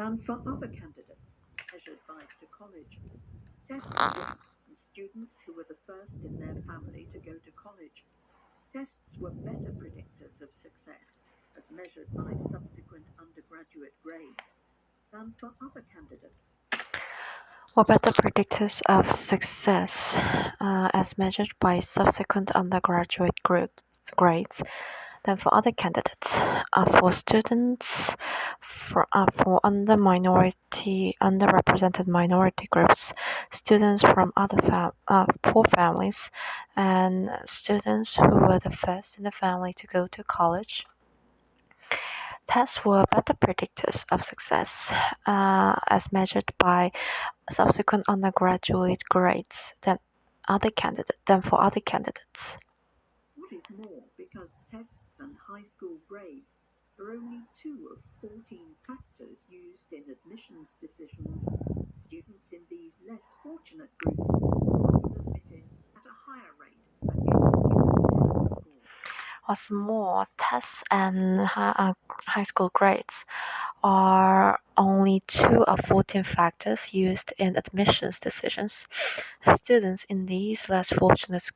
than for other candidates measured by to college. Tests were from students who were the first in their family to go to college. Tests were better predictors of success, as measured by subsequent undergraduate grades, than for other candidates. Were better predictors of success as measured by subsequent undergraduate grades than for other candidates. For students for underrepresented minority groups, students from other poor families, and students who were the first in the family to go to college. Tests were better predictors of success as measured by subsequent undergraduate grades than for other candidates. What is more, because tests and high school grades are only two of 14 factors used in admissions decisions, students in these less fortunate groups are often admitted at a higher rate for any given test score. What's more, tests and high school grades are only two of 14 factors used in admissions decisions. Students in these less fortunate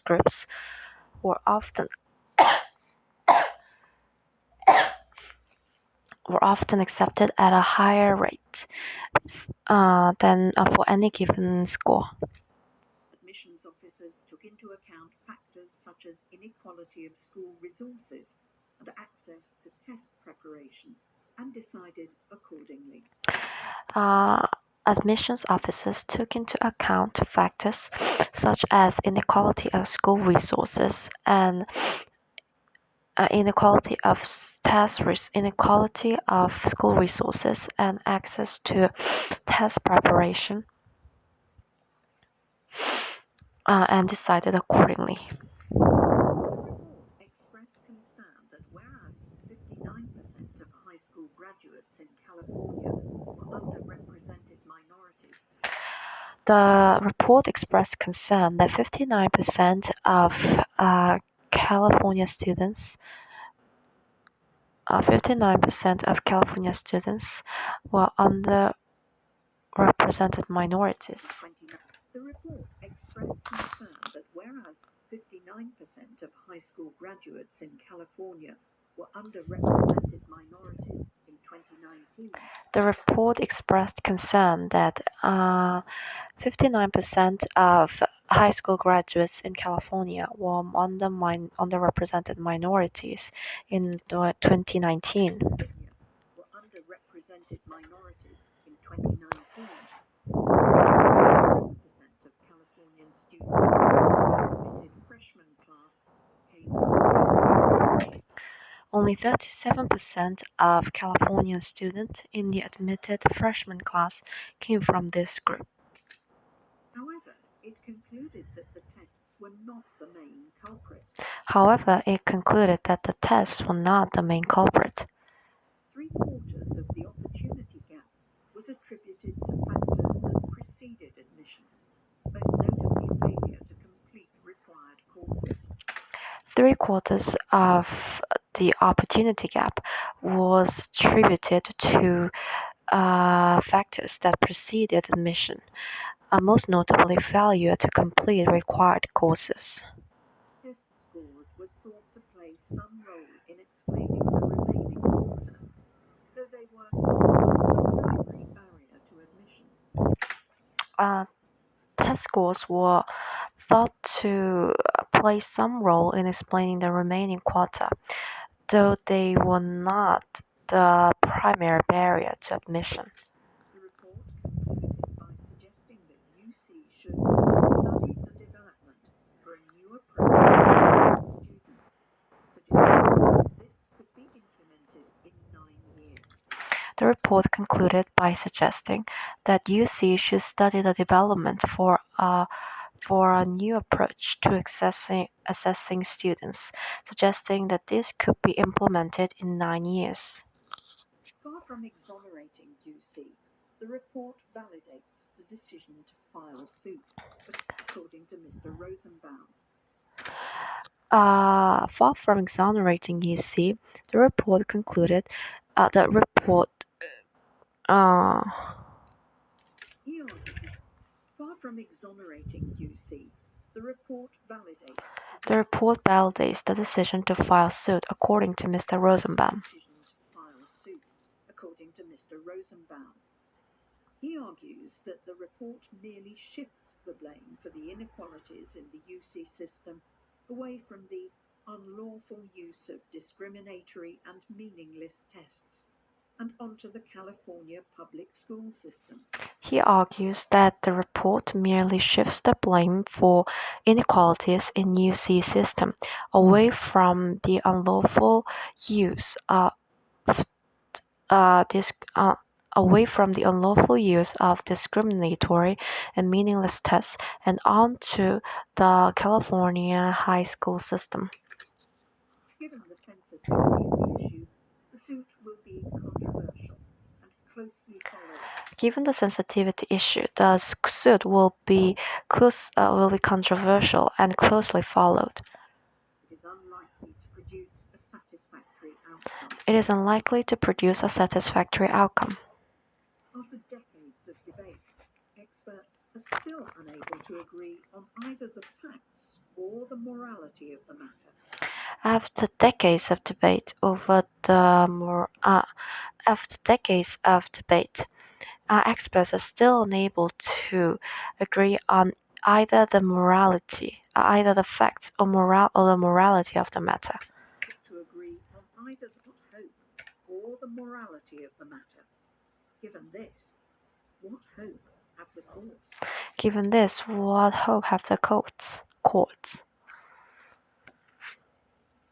groups were often accepted at a higher rate than for any given score. Admissions officers took into account factors such as inequality of school resources and access to test preparation and decided accordingly. Admissions officers took into account factors such as inequality of school resources and inequality of school resources and access to test preparation, and decided accordingly. The report expressed concern that whereas 59% of high school graduates in California were underrepresented minorities, The report expressed concern that 59% of California students 59% of California students were underrepresented minorities. the report expressed concern that whereas 59% of high school graduates in California were underrepresented minorities in 2019, The report expressed concern that 59% of high school graduates in California were underrepresented minorities in 2019. were underrepresented minorities in 2019. 37% of Californian students in the admitted freshman class came from high school. Only 37% of California students in the admitted freshman class came from this group. However, it concluded that the tests were not the main culprit. Three-quarters of the opportunity gap was attributed to factors that preceded admission, most notably failure to complete required courses. Three-quarters of the opportunity gap was attributed to factors that preceded admission, most notably failure to complete required courses. Test scores were thought to play some role in explaining the remaining quarter, though they were not the primary barrier to admission. Test scores were thought to play some role in explaining the remaining quarter, though they were not the primary barrier to admission. The report concluded by suggesting that UC should study the development for a new approach to students, suggesting this could be implemented in 9 years. The report concluded by suggesting that UC should study the development for a new approach to assessing students, suggesting that this could be implemented in 9 years. Far from exonerating UC, the report validates the decision to file suit, according to Mr. Rosenbaum. Far from exonerating UC, the report concluded the report He argued, far from exonerating UC, the report validates the decision to file suit, according to Mr. Rosenbaum. According to Mr. Rosenbaum. He argues that the report merely shifts the blame for the inequalities in the UC system away from the unlawful use of discriminatory and meaningless tests and onto the California public school system. He argues that the report merely shifts the blame for inequalities in UC system away from the unlawful use of discriminatory and meaningless tests and onto the California high school system. Given the sensitivity of the issue, the suit will be controversial and closely followed. Given the sensitivity issue, the suit will be controversial and closely followed. It is unlikely to produce a satisfactory outcome. After decades of debate, experts are still unable to agree on either the facts or the morality of the matter. After decades of debate, experts are still unable to agree on either the facts or the morality of the matter. To agree on either the hope or the morality of the matter. Given this, what hope have the courts? Given this, what hope have the courts?